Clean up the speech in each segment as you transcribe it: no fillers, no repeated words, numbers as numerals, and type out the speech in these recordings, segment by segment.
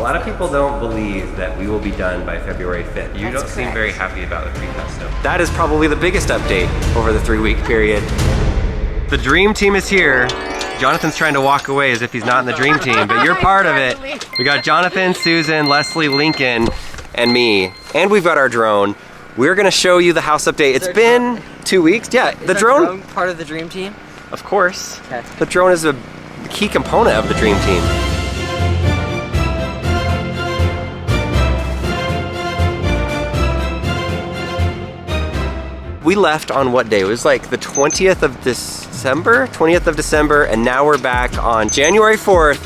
lot of people don't believe that we will be done by February 5th. You don't seem very happy about the precast stone. That is probably the biggest update over the 3-week period. The dream team is here. Jonathan's trying to walk away as if he's not in the dream team, but you're part of it. We got Jonathan, Susan, Leslie, Lincoln, and me. And we've got our drone. We're gonna show you the house update. It's been 2 weeks. Yeah, the drone. Part of the dream team? Of course. Okay. The drone is a key component of the dream team. We left on what day? It was like the 20th of December? 20th of December, and now we're back on January 4th.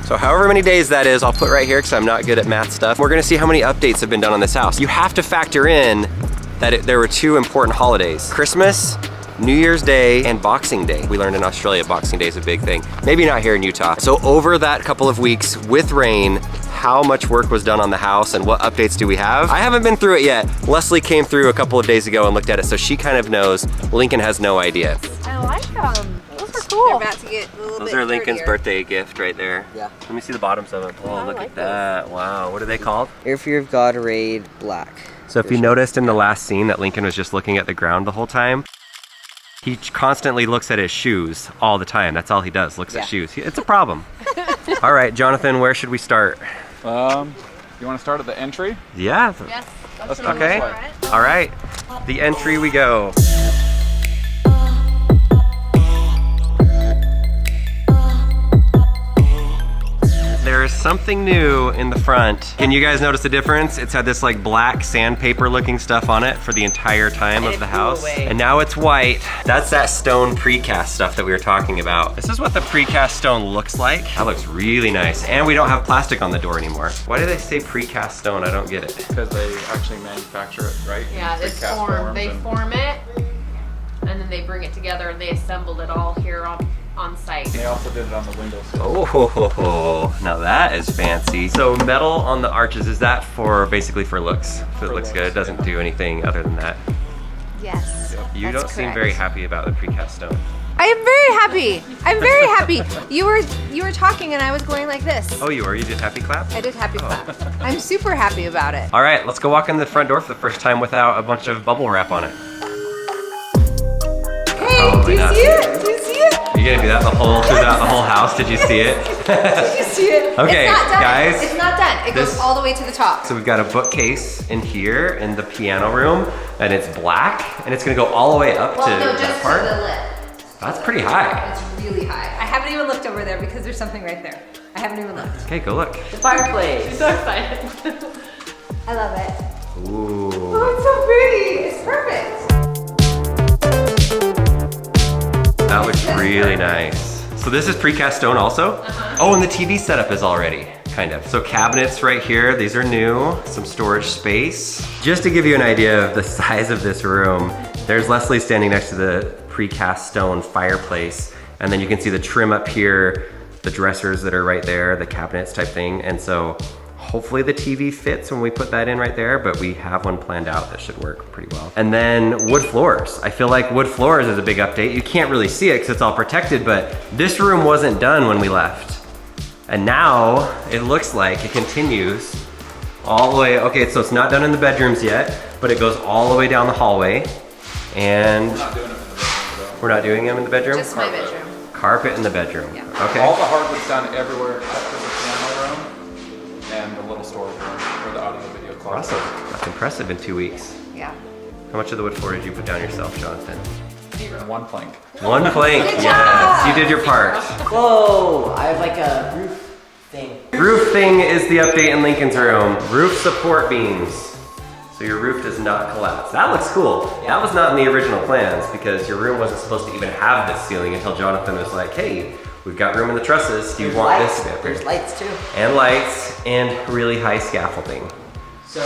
So however many days that is, I'll put right here because I'm not good at math stuff. We're gonna see how many updates have been done on this house. You have to factor in that there were 2 important holidays. Christmas, New Year's Day, and Boxing Day. We learned in Australia Boxing Day is a big thing. Maybe not here in Utah. So over that couple of weeks with rain, how much work was done on the house and what updates do we have? I haven't been through it yet. Leslie came through a couple of days ago and looked at it, so she kind of knows. Lincoln has no idea. I like them. Those are cool. They're about to get a little bit Those are Lincoln's dirtier. birthday gift right there. Yeah. Let me see the bottoms of them. Oh, look at that. Wow, what are they called? Air Fear of God Raid Black. So if you noticed in the last scene that Lincoln was just looking at the ground the whole time, he constantly looks at his shoes all the time. That's all he does, looks at shoes. It's a problem. All right, Jonathan, where should we start? You want to start at the entry? Yeah. Yes. Let's go Okay. this way. All right. The entry we go. There is something new in the front. Can you guys notice the difference? It's had this like black sandpaper looking stuff on it for the entire time of the house. And now it's white. That's that stone precast stuff that we were talking about. This is what the precast stone looks like. That looks really nice. And we don't have plastic on the door anymore. Why do they say precast stone? I don't get it. Because they actually manufacture it, right? Yeah, In it's precast formed. forms They and- form it, and then they bring it together, and they assembled it all here on site. They also did it on the windows. Oh, now that is fancy. So metal on the arches, is that for basically for looks? If it looks good, it doesn't do anything other than that. Yes. You That's don't seem correct. very happy about the precast stone. I am very happy. I'm very happy. You were talking and I was going like this. Oh, you were? You did happy clap? I did happy clap. I'm super happy about it. All right, let's go walk in the front door for the first time without a bunch of bubble wrap on it. Hey, do you see it? Do you see it? Are you gonna do that throughout the whole house? Did you see it? Did you see it? Okay, it's not done. guys. It's not done. It goes all the way to the top. So we've got a bookcase in here in the piano room, and it's black, and it's gonna go all the way up Well, to no, that just part. to the lid. That's pretty high. It's really high. I haven't even looked over there because there's something right there. I haven't even looked. Okay, go look. The fireplace. So excited. I love it. Ooh. Oh, it's so pretty. It's perfect. That looks really nice. So this is precast stone also? Oh, and the TV setup is already, kind of. So cabinets right here, these are new. Some storage space. Just to give you an idea of the size of this room, there's Leslie standing next to the precast stone fireplace. And then you can see the trim up here, the dressers that are right there, the cabinets type thing. And so hopefully the TV fits when we put that in right there, but we have one planned out that should work pretty well. And then wood floors. I feel like wood floors is a big update. You can't really see it because it's all protected, but this room wasn't done when we left. And now it looks like it continues all the way. Okay, so it's not done in the bedrooms yet, but it goes all the way down the hallway. And We're not doing it in the bedroom, though. we're not doing them in the bedroom? Just my bedroom. Carpet in the bedroom. Yeah. Okay. All the hardwood's done everywhere except for the piano room and the little storage room where the audio video closet. Awesome. That's impressive in 2 weeks. Yeah. How much of the wood floor did you put down yourself, Jonathan? And one plank. One plank, Good yes. job. You did your part. Whoa! I have like a roof thing. Roof thing is the update in Lincoln's room. Roof support beams. So your roof does not collapse. That looks cool. That was not in the original plans because your room wasn't supposed to even have this ceiling until Jonathan was like, hey, we've got room in the trusses. Do you want this to be up here? There's lights too. And lights and really high scaffolding. So.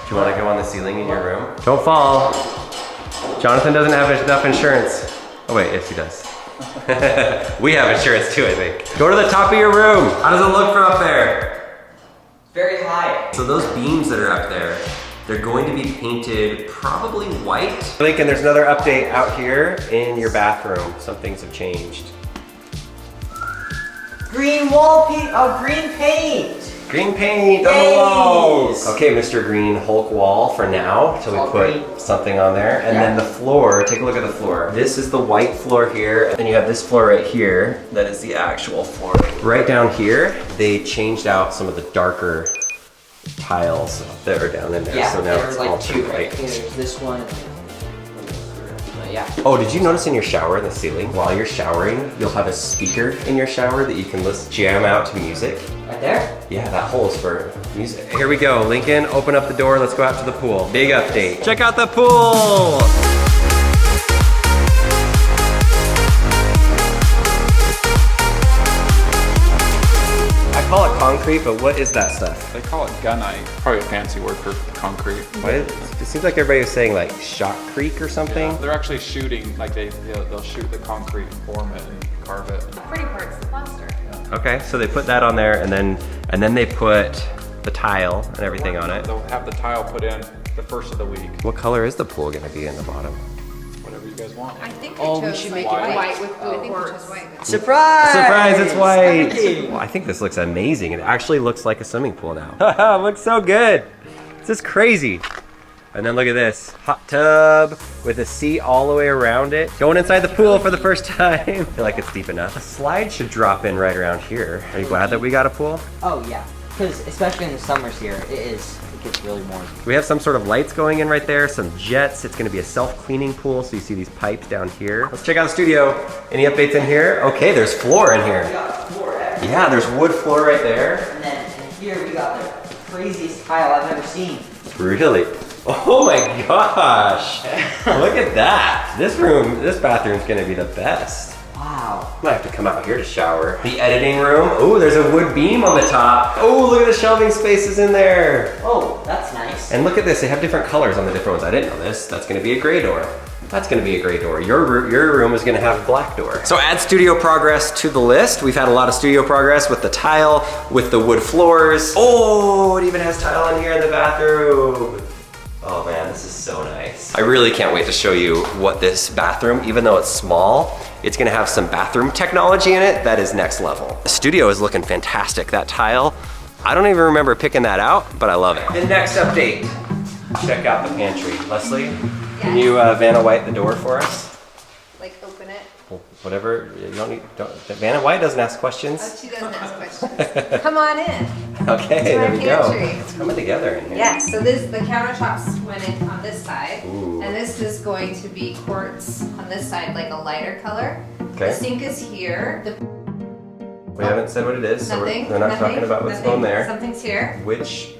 Do you want to go on the ceiling in your room? Don't fall. Jonathan doesn't have enough insurance. Oh wait, yes he does. We have insurance too, I think. Go to the top of your room. How does it look from up there? Very high. So those beams that are up there, they're going to be painted probably white. Lincoln, there's another update out here in your bathroom. Some things have changed. Green wall paint. Oh, green paint. Green paint on the walls. Okay, Mr. Green Hulk wall for now until we All put green. something on there. And then the floor, take a look at the floor. This is the white floor here. And then you have this floor right here. That is the actual floor. Right down here, they changed out some of the darker tiles that are down in there. Yeah, So now there's it's all like two white. right here. There's this one. Yeah. Oh, did you notice in your shower in the ceiling, while you're showering, you'll have a speaker in your shower that you can jam out to music? Right there? Yeah, that hole is for music. Here we go, Lincoln, open up the door, let's go out to the pool. Big update. Check out the pool! I call it concrete, but what is that stuff? They call it gunite. Probably a fancy word for concrete. What? It seems like everybody was saying like shotcrete or something. Yeah, they're actually shooting, like they'll shoot the concrete and form it and carve it. The pretty part's the plaster. Okay, so they put that on there and then they put the tile and everything on it. They'll have the tile put in the first of the week. What color is the pool gonna be in the bottom? Whatever you guys want. I think Oh, we we chose should like make it white with blue I think we quartz. chose white. Surprise! Surprise, it's white. Exciting. Well, I think this looks amazing. It actually looks like a swimming pool now. Looks so good. This is crazy. And then look at this, hot tub with a seat all the way around it. Going inside the pool for the first time. I feel like it's deep enough. A slide should drop in right around here. Are you glad that we got a pool? Oh yeah, because especially in the summers here, it gets really warm. We have some sort of lights going in right there, some jets. It's gonna be a self-cleaning pool, so you see these pipes down here. Let's check out the studio. Any updates in here? Okay, there's floor in here. We got floor everywhere. Yeah, there's wood floor right there. And then in here we got the craziest tile I've ever seen. Really? Oh my gosh! Look at that. This bathroom's gonna be the best. Wow. I might have to come out here to shower. The editing room. Oh, there's a wood beam on the top. Oh, look at the shelving spaces in there. Oh, that's nice. And look at this, they have different colors on the different ones. I didn't know this. That's gonna be a gray door. That's gonna be a gray door. Your room is gonna have a black door. So add studio progress to the list. We've had a lot of studio progress with the tile, with the wood floors. Oh, it even has tile in here in the bathroom. Oh man, this is so nice. I really can't wait to show you what this bathroom, even though it's small, it's gonna have some bathroom technology in it that is next level. The studio is looking fantastic. That tile, I don't even remember picking that out, but I love it. The next update, check out the pantry. Leslie, can you Vanna White the door for us? Like open it. Well, whatever, Vanna White doesn't ask Oh, questions. she doesn't ask questions. Come on in. Okay, It's there my we go. pantry. It's coming together in here. Yes, so the countertops went in on this side. Ooh. And this is going to be quartz on this side, like a lighter color. Okay. The sink is here. We haven't said what it is, so Nothing. we're not nothing, talking about what's nothing. going there. Something's here. Which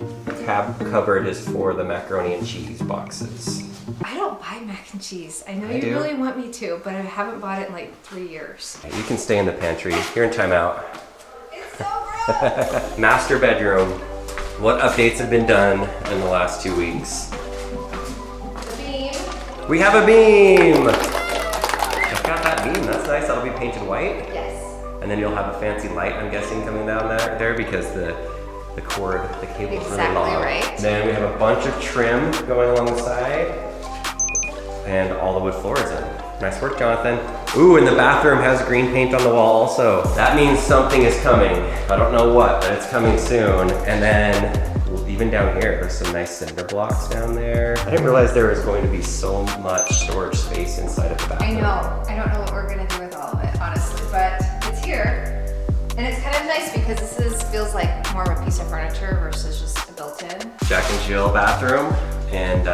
cupboard is for the macaroni and cheese boxes? I don't buy mac and cheese. I know I you do. really want me to, but I haven't bought it in like 3 years. You can stay in the pantry. You're in timeout. It's so gross! Master bedroom. What updates have been done in the last 2 weeks? The beam. We have a beam! Check out that beam, that's nice. That'll be painted white. Yes. And then you'll have a fancy light, I'm guessing, coming down there because the cord, the cable's really Exactly long. right. Then we have a bunch of trim going along the side. And all the wood floors in. Nice work, Jonathan. Ooh, and the bathroom has green paint on the wall also. That means something is coming. I don't know what, but it's coming soon. And then even down here, there's some nice cinder blocks down there. I didn't realize there was going to be so much storage space inside of the I bathroom. know. I don't know what we're gonna do with all of it, honestly, but it's here. And it's kind of nice because feels like more of a piece of furniture versus just a built-in. Jack and Jill bathroom, and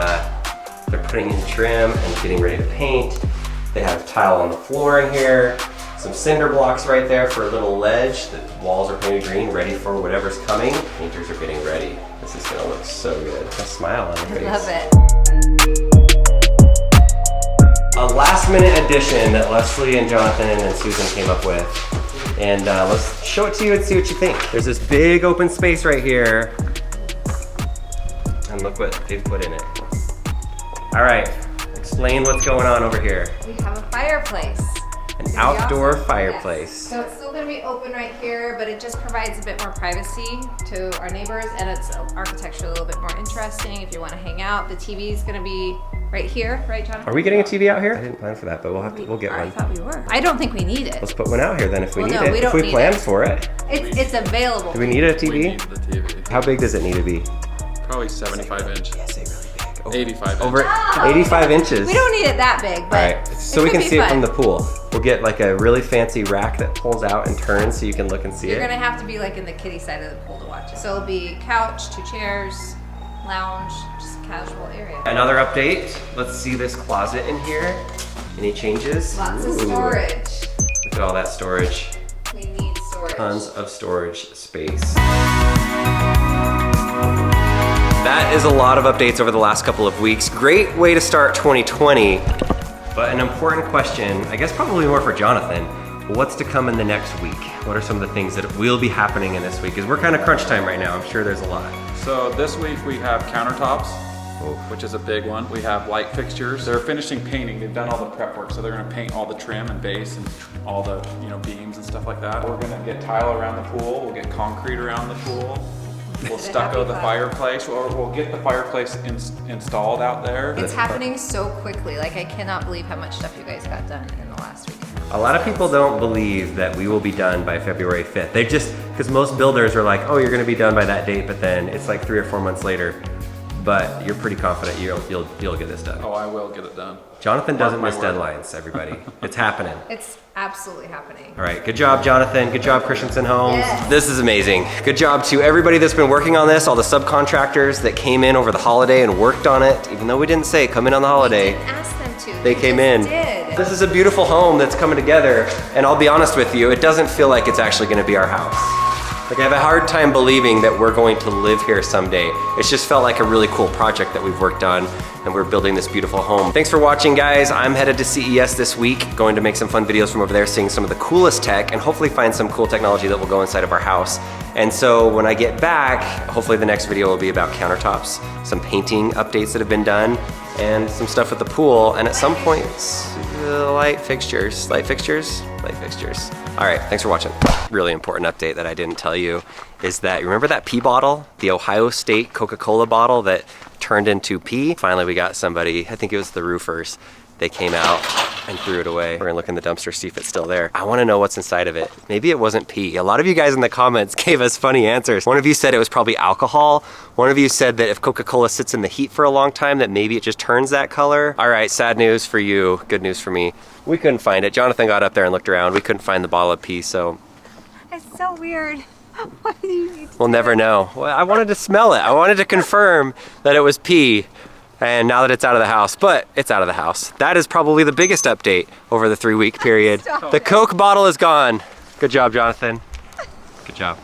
they're putting in trim and getting ready to paint. They have tile on the floor in here, some cinder blocks right there for a little ledge. The walls are painted green, ready for whatever's coming. Painters are getting ready. This is gonna look so good. A smile on your face. I love it. A last minute addition that Leslie and Jonathan and Susan came up with. And let's show it to you and see what you think. There's this big open space right here. And look what they've put in it. All right, explain what's going on over here. We have a fireplace. An Pretty outdoor awesome. fireplace. Yes. So it's still gonna be open right here, but it just provides a bit more privacy to our neighbors, and it's architecturally a little bit more interesting if you wanna hang out. The TV is gonna be right here, right, Jonathan? Are we getting a TV out here? I didn't plan for that, but we'll get I one. thought we were. I don't think we need it. Let's put one out here then if we Well, need no, it. we If don't we need planned it. for it. It's available. Do we need a We TV? need the TV. How big does it need to be? Probably 75 inch. Yeah, say really big. 85 Over inch. 85 inches. We don't need it that big, but All right, so we can see it from the pool. We'll get like a really fancy rack that pulls out and turns so you can look and see You're it. gonna have to be like in the kiddie side of the pool to watch it. So it'll be couch, 2 chairs, lounge, just a casual area. Another update. Let's see this closet in here. Any changes? Lots of Ooh. storage. Look at all that storage. We need storage. Tons of storage space. That is a lot of updates over the last couple of weeks. Great way to start 2020. But an important question, I guess probably more for Jonathan, what's to come in the next week? What are some of the things that will be happening in this week? Because we're kind of crunch time right now. I'm sure there's a lot. So this week we have countertops, which is a big one. We have light fixtures. They're finishing painting. They've done all the prep work, so they're gonna paint all the trim and base and all the beams and stuff like that. We're gonna get tile around the pool. We'll get concrete around the pool. We'll stucco the fireplace, or we'll get the fireplace installed out there. It's happening so quickly. Like, I cannot believe how much stuff you guys got done in the last week. A lot of people don't believe that we will be done by February 5th. They just, because most builders are like, oh, you're gonna be done by that date, but then it's like 3 or 4 months later. But you're pretty confident you'll get this done. Oh, I will get it done. Jonathan doesn't Mark miss my word. deadlines, everybody. It's happening. It's absolutely happening. All right, good job, Jonathan. Good job, Christensen Homes. Yes. This is amazing. Good job to everybody that's been working on this, all the subcontractors that came in over the holiday and worked on it, even though we didn't say come in on the holiday. Didn't ask them to. They came just in. Did. This is a beautiful home that's coming together, and I'll be honest with you, it doesn't feel like it's actually gonna be our house. Like, I have a hard time believing that we're going to live here someday. It's just felt like a really cool project that we've worked on, and we're building this beautiful home. Thanks for watching, guys. I'm headed to CES this week, going to make some fun videos from over there, seeing some of the coolest tech, and hopefully find some cool technology that will go inside of our house. And so when I get back, hopefully the next video will be about countertops, some painting updates that have been done, and some stuff with the pool, and at some point, light fixtures. Light fixtures? Light fixtures. All right, thanks for watching. Really important update that I didn't tell you is that, you remember that pee bottle? The Ohio State Coca-Cola bottle that turned into pee? Finally, we got somebody, I think it was the roofers. They came out and threw it away. We're gonna look in the dumpster, see if it's still there. I wanna know what's inside of it. Maybe it wasn't pee. A lot of you guys in the comments gave us funny answers. One of you said it was probably alcohol. One of you said that if Coca-Cola sits in the heat for a long time, that maybe it just turns that color. All right, sad news for you, good news for me. We couldn't find it. Jonathan got up there and looked around. We couldn't find the bottle of pee, so. It's so weird. Why do you need to We'll never know. Well, I wanted to smell it. I wanted to confirm that it was pee. And now that it's out of the house, but it's out of the house. That is probably the biggest update over the 3-week period. Stop The it. Coke bottle is gone. Good job, Jonathan. Good job.